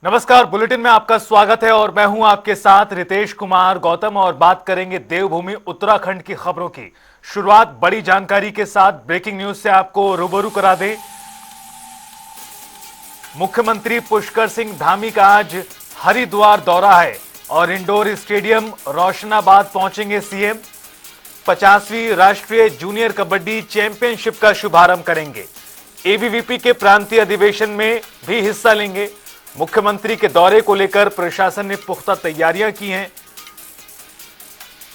नमस्कार, बुलेटिन में आपका स्वागत है और मैं हूं आपके साथ रितेश कुमार गौतम और बात करेंगे देवभूमि उत्तराखंड की खबरों की। शुरुआत बड़ी जानकारी के साथ ब्रेकिंग न्यूज से आपको रूबरू करा दें। मुख्यमंत्री पुष्कर सिंह धामी का आज हरिद्वार दौरा है और इंडोर स्टेडियम रोशनाबाद पहुंचेंगे सीएम। 50वीं राष्ट्रीय जूनियर कबड्डी चैंपियनशिप का शुभारंभ करेंगे। एबीवीपी के प्रांतीय अधिवेशन में भी हिस्सा लेंगे। मुख्यमंत्री के दौरे को लेकर प्रशासन ने पुख्ता तैयारियां की हैं।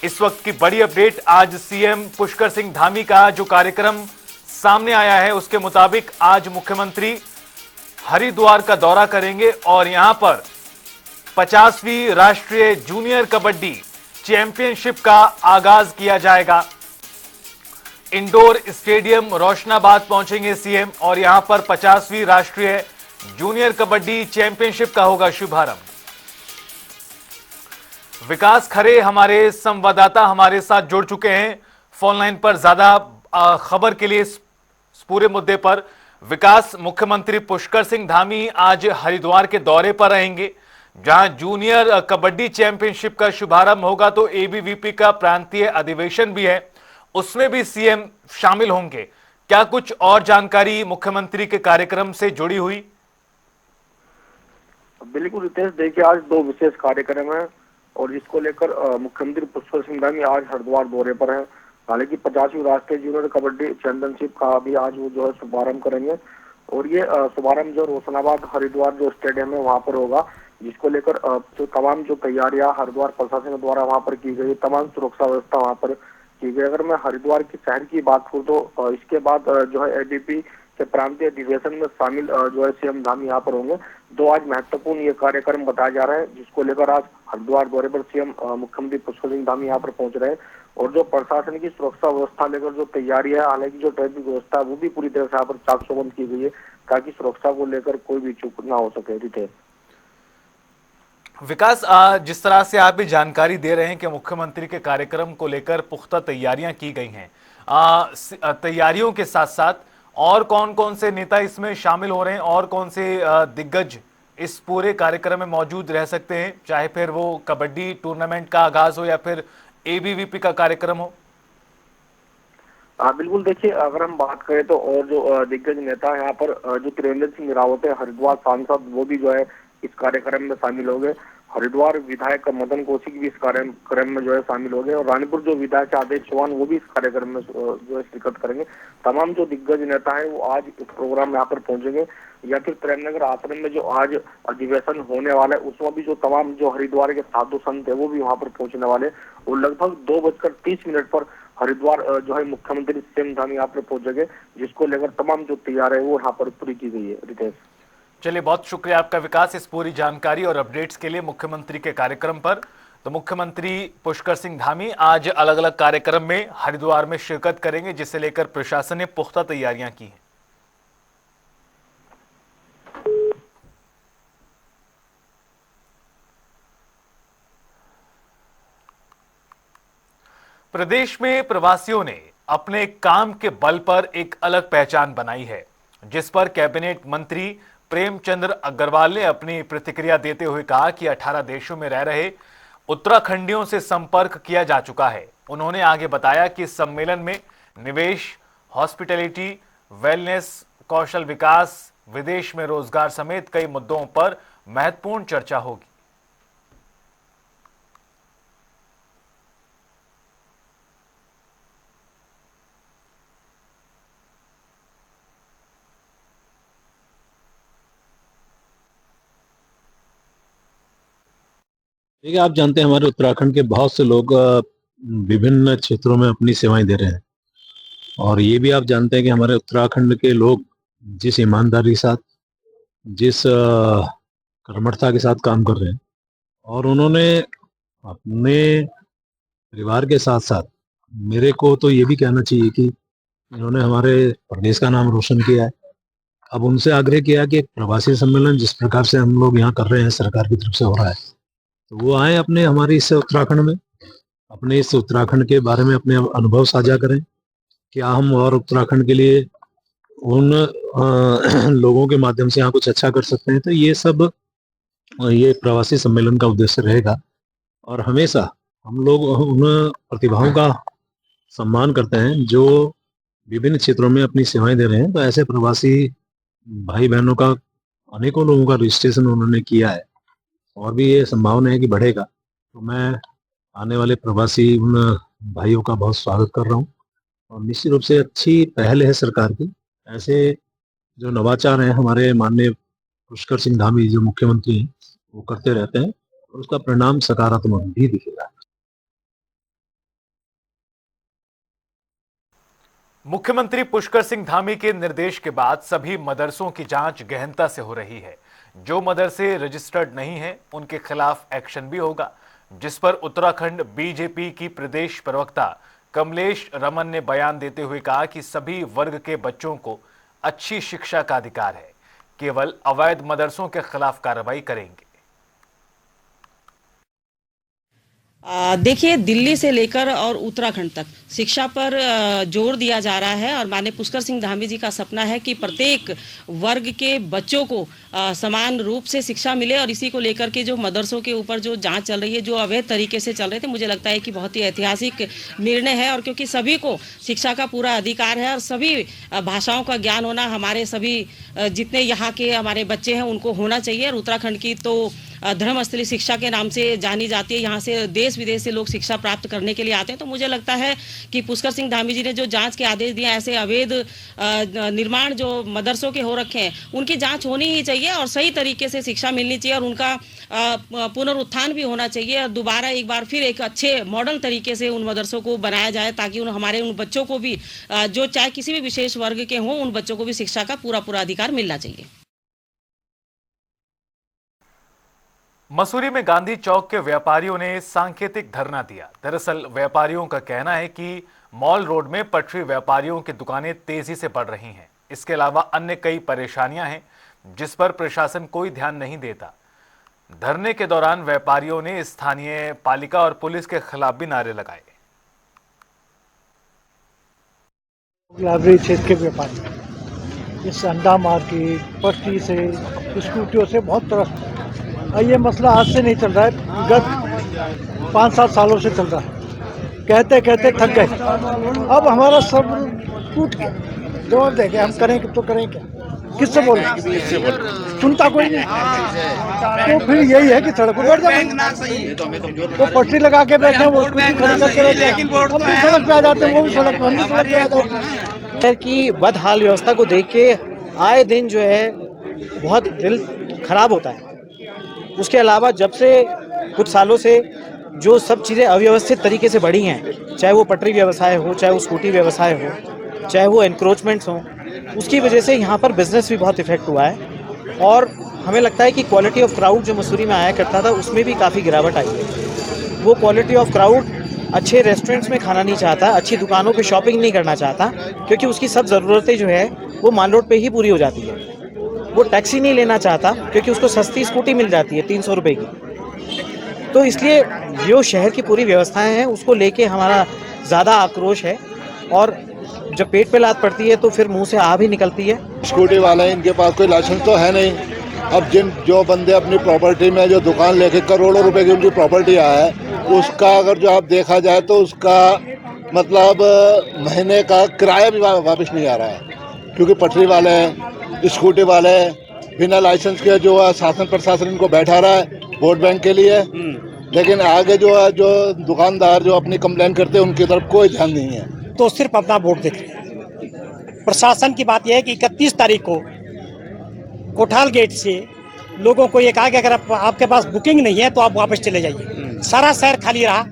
इस वक्त की बड़ी अपडेट, आज सीएम पुष्कर सिंह धामी का जो कार्यक्रम सामने आया है उसके मुताबिक आज मुख्यमंत्री हरिद्वार का दौरा करेंगे और यहां पर 50वीं राष्ट्रीय जूनियर कबड्डी चैंपियनशिप का आगाज किया जाएगा। इंडोर स्टेडियम रोशनाबाद पहुंचेंगे सीएम और यहां पर 50वीं राष्ट्रीय जूनियर कबड्डी चैंपियनशिप का होगा शुभारंभ। विकास खरे हमारे संवाददाता हमारे साथ जुड़ चुके हैं फोन लाइन पर ज्यादा खबर के लिए इस पूरे मुद्दे पर। विकास, मुख्यमंत्री पुष्कर सिंह धामी आज हरिद्वार के दौरे पर रहेंगे जहां जूनियर कबड्डी चैंपियनशिप का शुभारंभ होगा, तो एबीवीपी का प्रांतीय अधिवेशन भी है, उसमें भी सीएम शामिल होंगे। क्या कुछ और जानकारी मुख्यमंत्री के कार्यक्रम से जुड़ी हुई? बिल्कुल रितेश, देखिए आज दो विशेष कार्यक्रम है और जिसको लेकर मुख्यमंत्री पुष्कर सिंह धामी आज हरिद्वार दौरे पर है। हालांकि 50वीं राष्ट्रीय जूनियर कबड्डी चैंपियनशिप का भी आज वो जो है शुभारंभ करेंगे और ये शुभारंभ जो रोशनाबाद हरिद्वार जो स्टेडियम है वहाँ पर होगा, जिसको लेकर जो तमाम जो तैयारियां हरिद्वार प्रशासन द्वारा वहाँ पर की गई, तमाम सुरक्षा व्यवस्था वहाँ पर की गई। अगर मैं हरिद्वार की शहर की बात करूँ तो इसके बाद जो है एबीपी के प्रांतीय अधिवेशन में शामिल जो है सीएम धामी यहाँ पर होंगे। दो आज महत्वपूर्ण ये कार्यक्रम बताया जा रहा है, जिसको लेकर आज हरिद्वार दौरे पर सीएम मुख्यमंत्री पुष्कर सिंह धामी यहाँ पर पहुंच रहे हैं और जो प्रशासन की सुरक्षा व्यवस्था लेकर जो तैयारी है, हालांकि जो ट्रैफिक व्यवस्था है वो भी पूरी तरह से यहाँ पर चाक चौबंद की गई है ताकि सुरक्षा को लेकर कोई भी चूक ना हो सके। रितेश, विकास, जिस तरह से आप भी जानकारी दे रहे हैं कि मुख्यमंत्री के कार्यक्रम को लेकर पुख्ता तैयारियां की गई हैं, तैयारियों के साथ साथ और कौन कौन से नेता इसमें शामिल हो रहे हैं और कौन से दिग्गज इस पूरे कार्यक्रम में मौजूद रह सकते हैं, चाहे फिर वो कबड्डी टूर्नामेंट का आगाज हो या फिर एबीवीपी का कार्यक्रम हो? बिल्कुल, देखिए अगर हम बात करें तो और जो दिग्गज नेता यहाँ पर जो त्रिवेंद्र सिंह रावत है, हरिद्वार सांसद, वो भी जो है इस कार्यक्रम में शामिल हो गए। हरिद्वार विधायक मदन कौशिक भी इस कार्यक्रम में जो है शामिल हो गए और रानीपुर जो विधायक आदेश चौहान वो भी इस कार्यक्रम में जो है शिरकत करेंगे। तमाम जो दिग्गज नेता है वो आज इस प्रोग्राम में यहाँ पर पहुंचेंगे। या फिर प्रेमनगर आश्रम में जो आज अधिवेशन होने वाला है उसमें भी जो तमाम जो हरिद्वार के साधु संत है वो भी वहाँ पर पहुंचने वाले और लगभग 2:30 पर हरिद्वार जो है मुख्यमंत्री सीएम धामी यहाँ पर पहुंचेंगे, जिसको लेकर तमाम जो तैयार है वो यहाँ पर पूरी की गई है। रितेश, चलिए, बहुत शुक्रिया आपका विकास इस पूरी जानकारी और अपडेट्स के लिए मुख्यमंत्री के कार्यक्रम पर। तो मुख्यमंत्री पुष्कर सिंह धामी आज अलग अलग कार्यक्रम में हरिद्वार में शिरकत करेंगे, जिसे लेकर प्रशासन ने पुख्ता तैयारियां की हैं। प्रदेश में प्रवासियों ने अपने काम के बल पर एक अलग पहचान बनाई है, जिस पर कैबिनेट मंत्री प्रेमचंद्र अग्रवाल ने अपनी प्रतिक्रिया देते हुए कहा कि 18 देशों में रह रहे उत्तराखंडियों से संपर्क किया जा चुका है। उन्होंने आगे बताया कि सम्मेलन में निवेश, हॉस्पिटैलिटी, वेलनेस, कौशल विकास, विदेश में रोजगार समेत कई मुद्दों पर महत्वपूर्ण चर्चा होगी। देखिए, आप जानते हैं हमारे उत्तराखंड के बहुत से लोग विभिन्न क्षेत्रों में अपनी सेवाएं दे रहे हैं और ये भी आप जानते हैं कि हमारे उत्तराखंड के लोग जिस ईमानदारी के साथ, जिस कर्मठता के साथ काम कर रहे हैं और उन्होंने अपने परिवार के साथ साथ मेरे को तो ये भी कहना चाहिए कि इन्होंने हमारे प्रदेश का नाम रोशन किया है। अब उनसे आग्रह किया कि एक प्रवासी सम्मेलन जिस प्रकार से हम लोग यहाँ कर रहे हैं, सरकार की तरफ से हो रहा है, तो वो आए अपने हमारे इस उत्तराखंड में, अपने इस उत्तराखंड के बारे में अपने अनुभव साझा करें। क्या हम और उत्तराखंड के लिए उन लोगों के माध्यम से यहाँ कुछ अच्छा कर सकते हैं। तो ये सब और ये प्रवासी सम्मेलन का उद्देश्य रहेगा। और हमेशा हम लोग उन प्रतिभाओं का सम्मान करते हैं जो विभिन्न क्षेत्रों में अपनी सेवाएं दे रहे हैं। तो ऐसे प्रवासी भाई बहनों का अनेकों लोगों का रजिस्ट्रेशन उन्होंने किया है और भी ये संभावना है कि बढ़ेगा। तो मैं आने वाले प्रवासी उन भाइयों का बहुत स्वागत कर रहा हूँ और निश्चित रूप से अच्छी पहल है सरकार की। ऐसे जो नवाचार हैं हमारे माननीय पुष्कर सिंह धामी जो मुख्यमंत्री हैं वो करते रहते हैं और उसका परिणाम सकारात्मक भी दिखेगा। मुख्यमंत्री पुष्कर सिंह धामी के निर्देश के बाद सभी मदरसों की जांच गहनता से हो रही है। जो मदरसे रजिस्टर्ड नहीं हैं उनके खिलाफ एक्शन भी होगा, जिस पर उत्तराखंड बीजेपी की प्रदेश प्रवक्ता कमलेश रमन ने बयान देते हुए कहा कि सभी वर्ग के बच्चों को अच्छी शिक्षा का अधिकार है, केवल अवैध मदरसों के खिलाफ कार्रवाई करेंगे। देखिए, दिल्ली से लेकर और उत्तराखंड तक शिक्षा पर जोर दिया जा रहा है और माननीय पुष्कर सिंह धामी जी का सपना है कि प्रत्येक वर्ग के बच्चों को समान रूप से शिक्षा मिले। और इसी को लेकर के जो मदरसों के ऊपर जो जांच चल रही है, जो अवैध तरीके से चल रहे थे, मुझे लगता है कि बहुत ही ऐतिहासिक निर्णय है। और क्योंकि सभी को शिक्षा का पूरा अधिकार है और सभी भाषाओं का ज्ञान होना हमारे सभी जितने यहाँ के हमारे बच्चे हैं उनको होना चाहिए। और उत्तराखंड की तो धर्मस्थली शिक्षा के नाम से जानी जाती है। यहाँ से देश विदेश से लोग शिक्षा प्राप्त करने के लिए आते हैं। तो मुझे लगता है कि पुष्कर सिंह धामी जी ने जो जांच के आदेश दिए, ऐसे अवैध निर्माण जो मदरसों के हो रखे हैं उनकी जांच होनी ही चाहिए और सही तरीके से शिक्षा मिलनी चाहिए और उनका पुनरुत्थान भी होना चाहिए और दोबारा एक बार फिर एक अच्छे मॉडल तरीके से उन मदरसों को बनाया जाए ताकि हमारे उन बच्चों को भी जो चाहे किसी भी विशेष वर्ग के हों, उन बच्चों को भी शिक्षा का पूरा अधिकार मिलना चाहिए। मसूरी में गांधी चौक के व्यापारियों ने सांकेतिक धरना दिया। दरअसल व्यापारियों का कहना है कि मॉल रोड में पटरी व्यापारियों की दुकानें तेजी से बढ़ रही हैं। इसके अलावा अन्य कई परेशानियां हैं जिस पर प्रशासन कोई ध्यान नहीं देता। धरने के दौरान व्यापारियों ने स्थानीय पालिका और पुलिस के खिलाफ भी नारे लगाए। लाइब्रेरी क्षेत्र के व्यापारी इस अंडा मार्केट पट्टी से स्कूटियों से बहुत तरह ये मसला आज से नहीं चल रहा है, गत 5-7 सालों से चल रहा है। कहते कहते थक गए, अब हमारा सब टूट गया। जोर दे गए, हम करें तो करें क्या, किससे बोले, सुनता कोई नहीं। तो फिर यही है कि सड़क पर बैठ जाए, वो पटरी लगा के बैठे, वो स्कूटी खड़ी करके रहते हैं, हम भी सड़क पे आ जाते हैं, वो भी सड़क पर आ जाते हैं। शहर की बदहाल व्यवस्था को देख के आए दिन जो है बहुत दिल खराब होता है। उसके अलावा जब से कुछ सालों से जो सब चीज़ें अव्यवस्थित तरीके से बढ़ी हैं, चाहे वो पटरी व्यवसाय हो, चाहे वो स्कूटी व्यवसाय हो, चाहे वो एनक्रोचमेंट्स हों, उसकी वजह से यहाँ पर बिजनेस भी बहुत इफेक्ट हुआ है। और हमें लगता है कि क्वालिटी ऑफ क्राउड जो मसूरी में आया करता था उसमें भी काफ़ी गिरावट आई है। वो क्वालिटी ऑफ क्राउड अच्छे रेस्टोरेंट्स में खाना नहीं चाहता, अच्छी दुकानों पे शॉपिंग नहीं करना चाहता, क्योंकि उसकी सब ज़रूरतें जो है वो माल रोड पे ही पूरी हो जाती है। वो टैक्सी नहीं लेना चाहता क्योंकि उसको सस्ती स्कूटी मिल जाती है 300 रुपये की। तो इसलिए जो शहर की पूरी व्यवस्थाएं हैं उसको लेके हमारा ज़्यादा आक्रोश है और जब पेट पे लात पड़ती है तो फिर मुंह से आ भी निकलती है। स्कूटी वाले इनके पास कोई लाइसेंस तो है नहीं। अब जो बंदे अपनी प्रॉपर्टी में जो दुकान लेके करोड़ों रुपए की उनकी प्रॉपर्टी है, उसका अगर जो आप देखा जाए तो उसका मतलब महीने का किराया भी वापस नहीं आ रहा है, क्योंकि पटरी वाले स्कूटी वाले बिना लाइसेंस के जो है शासन प्रशासन इनको बैठा रहा है वोट बैंक के लिए, लेकिन आगे जो है जो दुकानदार जो अपनी कंप्लेन करते हैं उनकी तरफ कोई ध्यान नहीं है। तो सिर्फ अपना वोट देख रहे हैं। प्रशासन की बात यह है कि 31 तारीख को कोठाल गेट से लोगों को ये कहा कि अगर आपके पास बुकिंग नहीं है तो आप वापस चले जाइए। सारा शहर खाली रहा,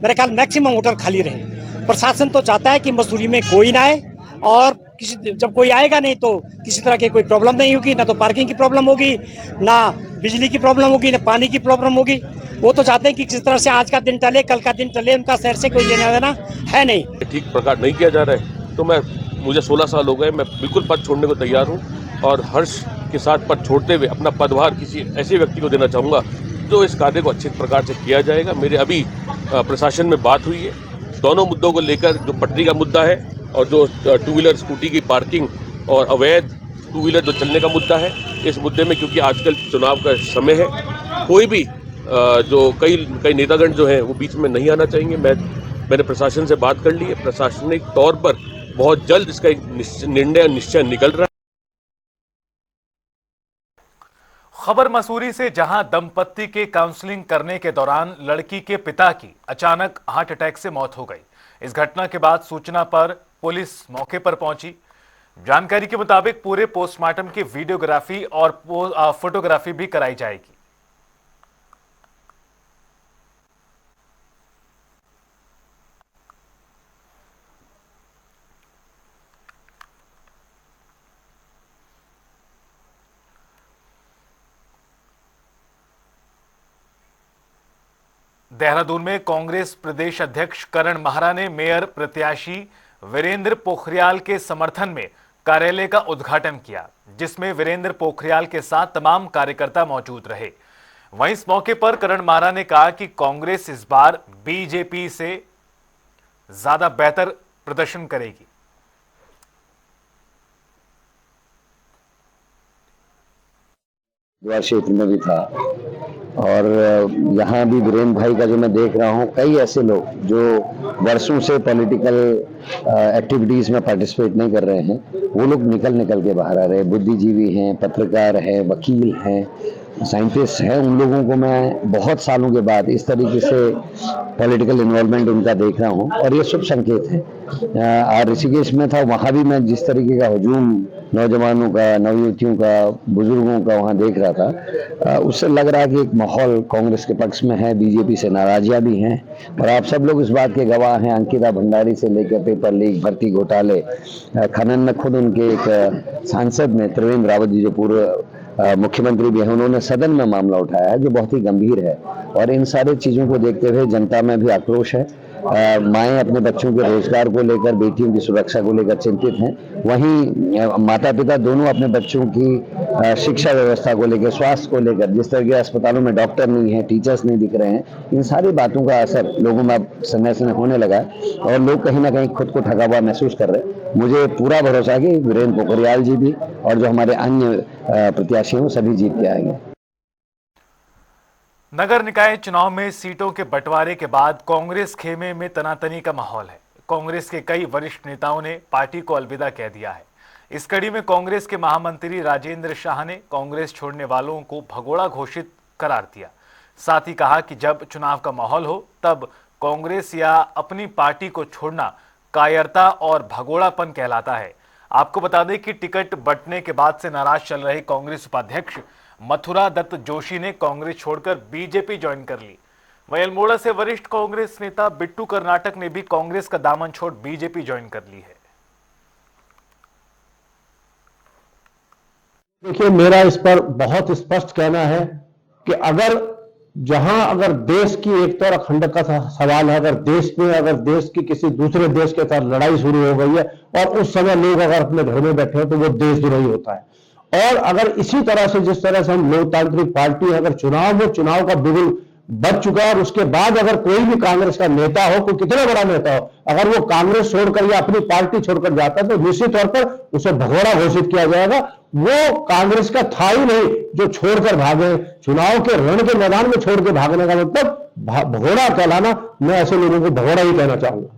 मेरे ख्याल मैक्सिमम होटल खाली रहे। प्रशासन तो चाहता है कि मसूरी में कोई ना आए और जब कोई आएगा नहीं तो किसी तरह की कोई प्रॉब्लम नहीं होगी, ना तो पार्किंग की प्रॉब्लम होगी, ना बिजली की प्रॉब्लम होगी, ना पानी की प्रॉब्लम होगी। वो तो चाहते हैं कि किसी तरह से आज का दिन टले, कल का दिन टले, उनका शहर से कोई लेना देना है नहीं। ठीक प्रकार नहीं किया जा रहा है तो मुझे 16 साल हो गए, मैं बिल्कुल पद छोड़ने को तैयार हूँ और हर्ष के साथ पद छोड़ते हुए अपना पदभार किसी ऐसे व्यक्ति को देना चाहूँगा जो इस कार्य को अच्छे प्रकार से किया जाएगा। मेरे अभी प्रशासन में बात हुई है, दोनों मुद्दों को लेकर, जो पटरी का मुद्दा है और जो टू व्हीलर स्कूटी की पार्किंग और अवैध टू व्हीलर जो चलने का मुद्दा है, इस मुद्दे में क्योंकि आजकल चुनाव का समय है कोई भी जो कई नेतागण जो हैं वो बीच में नहीं आना चाहेंगे। मैंने प्रशासन से बात कर ली है, प्रशासनिक तौर पर बहुत जल्द इसका एक निश्चय निकल रहा है। खबर मसूरी से, जहां दंपत्ति के काउंसलिंग करने के दौरान लड़की के पिता की अचानक हार्ट अटैक से मौत हो गई। इस घटना के बाद सूचना पर पुलिस मौके पर पहुंची। जानकारी के मुताबिक पूरे पोस्टमार्टम की वीडियोग्राफी और फोटोग्राफी भी कराई जाएगी। देहरादून में कांग्रेस प्रदेश अध्यक्ष करण माहरा ने मेयर प्रत्याशी वीरेंद्र पोखरियाल के समर्थन में कार्यालय का उद्घाटन किया, जिसमें वीरेंद्र पोखरियाल के साथ तमाम कार्यकर्ता मौजूद रहे। वहीं इस मौके पर करण माहरा ने कहा कि कांग्रेस इस बार बीजेपी से ज्यादा बेहतर प्रदर्शन करेगी। क्षेत्र में भी था और यहाँ भी वीरेंद्र भाई का जो मैं देख रहा हूँ, कई ऐसे लोग जो वर्षों से पॉलिटिकल एक्टिविटीज में पार्टिसिपेट नहीं कर रहे हैं, वो लोग निकल के बाहर आ रहे हैं। बुद्धिजीवी हैं, पत्रकार हैं, वकील हैं, साइंटिस्ट हैं, उन लोगों को मैं बहुत सालों के बाद इस तरीके से पॉलिटिकल इन्वॉल्वमेंट उनका देख रहा हूँ और ये शुभ संकेत है। और ऋषिकेश में था, वहाँ भी मैं जिस तरीके का हुजूम नौजवानों का, नवयुवतियों का, बुजुर्गों का वहाँ देख रहा था, उससे लग रहा है कि एक माहौल कांग्रेस के पक्ष में है, बीजेपी से नाराजियां भी हैं। और आप सब लोग इस बात के गवाह हैं, अंकिता भंडारी से लेकर पेपर लीक, भर्ती घोटाले, खनन में खुद उनके एक सांसद ने, त्रिवेंद्र रावत जी जो पूर्व मुख्यमंत्री भी हैं, उन्होंने सदन में मामला उठाया है जो बहुत ही गंभीर है। और इन सारे चीजों को देखते हुए जनता में भी आक्रोश है। माएँ अपने बच्चों के रोजगार को लेकर, बेटियों की सुरक्षा को लेकर चिंतित हैं। वहीं माता पिता दोनों अपने बच्चों की शिक्षा व्यवस्था को लेकर, स्वास्थ्य को लेकर, जिस तरह के अस्पतालों में डॉक्टर नहीं है, टीचर्स नहीं दिख रहे हैं, इन सारी बातों का असर लोगों में अब समय समय होने लगा है और लोग कहीं ना कहीं खुद को ठगा हुआ महसूस कर रहे हैं। मुझे पूरा भरोसा है कि वीरेंद्र पोखरियाल जी भी और जो हमारे अन्य प्रत्याशी हैं सभी जीत के आएंगे। नगर निकाय चुनाव में सीटों के बंटवारे के बाद कांग्रेस खेमे में तनातनी का माहौल है। कांग्रेस के कई वरिष्ठ नेताओं ने पार्टी को अलविदा कह दिया है। इस कड़ी में कांग्रेस के महामंत्री राजेंद्र शाह ने कांग्रेस छोड़ने वालों को भगोड़ा घोषित करार दिया। साथ ही कहा कि जब चुनाव का माहौल हो तब कांग्रेस या अपनी पार्टी को छोड़ना कायरता और भगोड़ापन कहलाता है। आपको बता दें कि टिकट बंटने के बाद से नाराज चल रहे कांग्रेस उपाध्यक्ष मथुरा दत्त जोशी ने कांग्रेस छोड़कर बीजेपी ज्वाइन कर ली। वहीं अल्मोड़ा से वरिष्ठ कांग्रेस नेता बिट्टू कर्नाटक ने भी कांग्रेस का दामन छोड़ बीजेपी ज्वाइन कर ली है। देखिए, मेरा इस पर बहुत स्पष्ट कहना है कि अगर देश की एकता और अखंडता का सवाल है, अगर देश की किसी दूसरे देश के साथ लड़ाई शुरू हो गई है और उस समय लोग अगर अपने घर में बैठे हो तो वो देशद्रोही होता है। और अगर इसी तरह से, जिस तरह से हम लोकतांत्रिक पार्टी है, अगर चुनाव का बिगुल बच चुका है और उसके बाद अगर कोई भी कांग्रेस का नेता हो, कोई कितना बड़ा नेता हो, अगर वो कांग्रेस छोड़कर या अपनी पार्टी छोड़कर जाता है तो निश्चित तौर पर उसे भगोड़ा घोषित किया जाएगा। वो कांग्रेस का था ही नहीं जो छोड़कर भागे। चुनाव के रण के मैदान में छोड़ के भागने का मतलब भगोड़ा कहलाना, मैं ऐसे लोगों को भगोड़ा ही कहना चाहूंगा।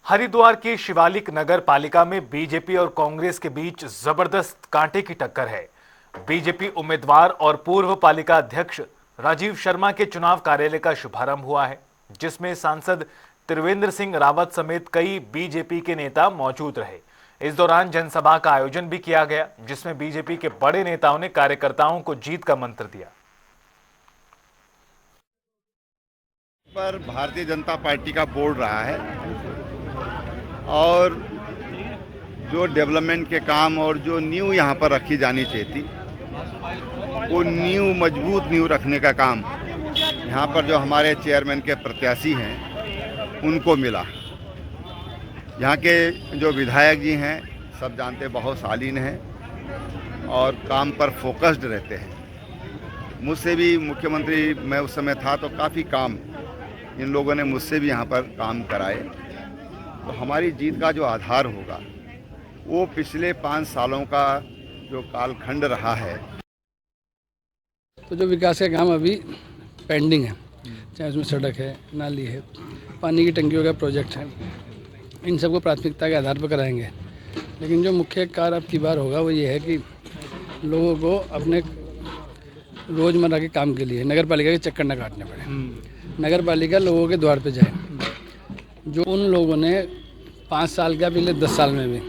हरिद्वार की शिवालिक नगर पालिका में बीजेपी और कांग्रेस के बीच जबरदस्त कांटे की टक्कर है। बीजेपी उम्मीदवार और पूर्व पालिका अध्यक्ष राजीव शर्मा के चुनाव कार्यालय का शुभारंभ हुआ है, जिसमें सांसद त्रिवेंद्र सिंह रावत समेत कई बीजेपी के नेता मौजूद रहे। इस दौरान जनसभा का आयोजन भी किया गया, जिसमें बीजेपी के बड़े नेताओं ने कार्यकर्ताओं को जीत का मंत्र दिया। पर भारतीय जनता पार्टी का बोर्ड रहा है और जो डेवलपमेंट के काम और जो नींव यहाँ पर रखी जानी चाहिए थी, वो मजबूत नींव रखने का काम यहाँ पर जो हमारे चेयरमैन के प्रत्याशी हैं उनको मिला। यहाँ के जो विधायक जी हैं सब जानते, बहुत शालीन हैं और काम पर फोकस्ड रहते हैं। मुझसे भी मुख्यमंत्री मैं उस समय था तो काफ़ी काम इन लोगों ने मुझसे भी यहाँ पर काम कराए। तो हमारी जीत का जो आधार होगा वो पिछले 5 सालों का जो कालखंड रहा है तो जो विकास का काम अभी पेंडिंग है, चाहे उसमें सड़क है, नाली है, पानी की टंकियों का प्रोजेक्ट है, इन सबको प्राथमिकता के आधार पर कराएंगे। लेकिन जो मुख्य कार्य अब की बार होगा वो ये है कि लोगों को अपने रोज़मर्रा के काम के लिए नगर पालिका के चक्कर न काटने पड़े। नगर पालिका लोगों के द्वार पे जाए। जो उन लोगों ने 5 साल का पिछले 10 साल में भी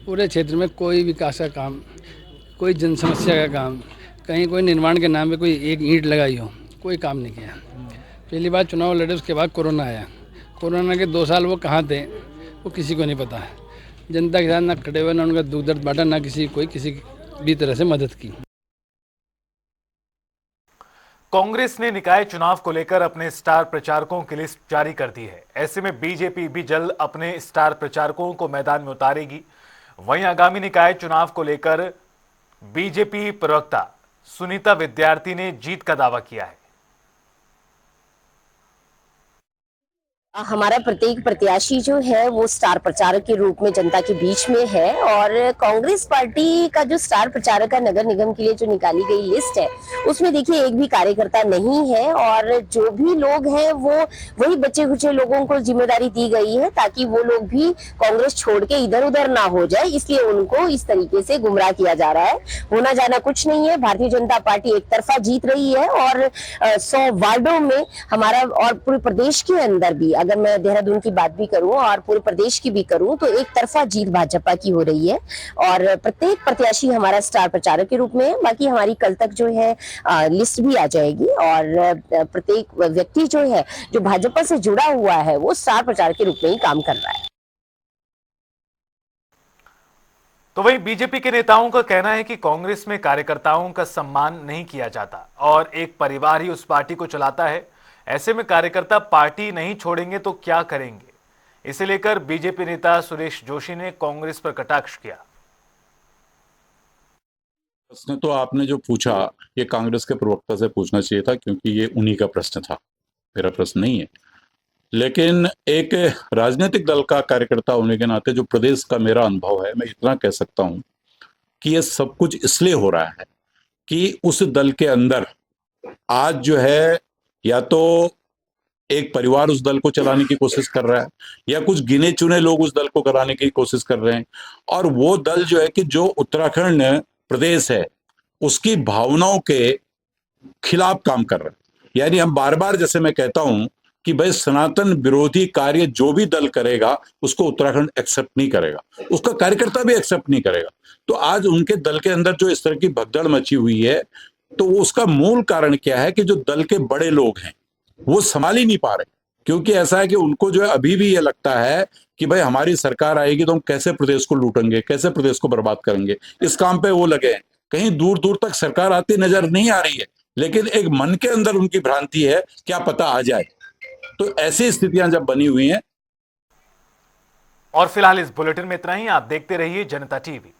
पूरे क्षेत्र में कोई विकास का काम, कोई जन समस्या का काम, कहीं कोई निर्माण के नाम पे कोई एक ईंट लगाई हो, कोई काम नहीं किया। पहली बार चुनाव लड़े, उसके बाद कोरोना आया। कोरोना के 2 साल वो कहाँ थे वो किसी को नहीं पता है। जनता के साथ ना खड़े हुए, ना उनका दुख दर्द बांटा, ना किसी भी तरह से मदद की। कांग्रेस ने निकाय चुनाव को लेकर अपने स्टार प्रचारकों की लिस्ट जारी कर दी है। ऐसे में बीजेपी भी जल्द अपने स्टार प्रचारकों को मैदान में उतारेगी। वहीं आगामी निकाय चुनाव को लेकर बीजेपी प्रवक्ता सुनीता विद्यार्थी ने जीत का दावा किया है। हमारा प्रत्येक प्रत्याशी जो है वो स्टार प्रचारक के रूप में जनता के बीच में है और कांग्रेस पार्टी का जो स्टार प्रचारक है नगर निगम के लिए जो निकाली गई लिस्ट है उसमें देखिए एक भी कार्यकर्ता नहीं है और जो भी लोग हैं वो वही बच्चे खुचे लोगों को जिम्मेदारी दी गई है ताकि वो लोग भी कांग्रेस छोड़ के इधर उधर ना हो जाए, इसलिए उनको इस तरीके से गुमराह किया जा रहा है। होना जाना कुछ नहीं है। भारतीय जनता पार्टी एक तरफा जीत रही है और 100 वार्डों में हमारा और पूरे प्रदेश के अंदर भी, अगर मैं देहरादून की बात भी करूं और पूरे प्रदेश की भी करूं तो एक तरफा जीत भाजपा की हो रही है और प्रत्येक प्रत्याशी हमारा स्टार प्रचारक के रूप में है। बाकी हमारी कल तक जो है लिस्ट भी आ जाएगी और प्रत्येक व्यक्ति जो है जो भाजपा से जुड़ा हुआ है वो स्टार प्रचारक के रूप में ही काम कर रहा है। तो वहीं बीजेपी के नेताओं का कहना है कि कांग्रेस में कार्यकर्ताओं का सम्मान नहीं किया जाता और एक परिवार ही उस पार्टी को चलाता है। ऐसे में कार्यकर्ता पार्टी नहीं छोड़ेंगे तो क्या करेंगे? इसे लेकर बीजेपी नेता सुरेश जोशी ने कांग्रेस पर कटाक्ष किया। प्रश्न तो आपने जो पूछा ये कांग्रेस के प्रवक्ता से पूछना चाहिए था, क्योंकि ये उन्हीं का प्रश्न था, मेरा प्रश्न नहीं है। लेकिन एक राजनीतिक दल का कार्यकर्ता होने के नाते जो प्रदेश का मेरा अनुभव है, मैं इतना कह सकता हूं कि ये सब कुछ इसलिए हो रहा है कि उस दल के अंदर आज जो है या तो एक परिवार उस दल को चलाने की कोशिश कर रहा है या कुछ गिने चुने लोग उस दल को कराने की कोशिश कर रहे हैं और वो दल जो है कि जो उत्तराखंड प्रदेश है उसकी भावनाओं के खिलाफ काम कर रहा है। यानी हम बार बार, जैसे मैं कहता हूं कि भाई सनातन विरोधी कार्य जो भी दल करेगा उसको उत्तराखंड एक्सेप्ट नहीं करेगा, उसका कार्यकर्ता भी एक्सेप्ट नहीं करेगा। तो आज उनके दल के अंदर जो इस तरह की भगदड़ मची हुई है तो उसका मूल कारण क्या है कि जो दल के बड़े लोग हैं वो संभाल ही नहीं पा रहे, क्योंकि ऐसा है कि उनको जो है अभी भी ये लगता है कि भाई हमारी सरकार आएगी तो हम कैसे प्रदेश को लूटेंगे, कैसे प्रदेश को बर्बाद करेंगे, इस काम पे वो लगे हैं। कहीं दूर दूर तक सरकार आती नजर नहीं आ रही है, लेकिन एक मन के अंदर उनकी भ्रांति है क्या पता आ जाए। तो ऐसी स्थितियां जब बनी हुई हैं। और फिलहाल इस बुलेटिन में इतना ही। आप देखते रहिए जनता टीवी।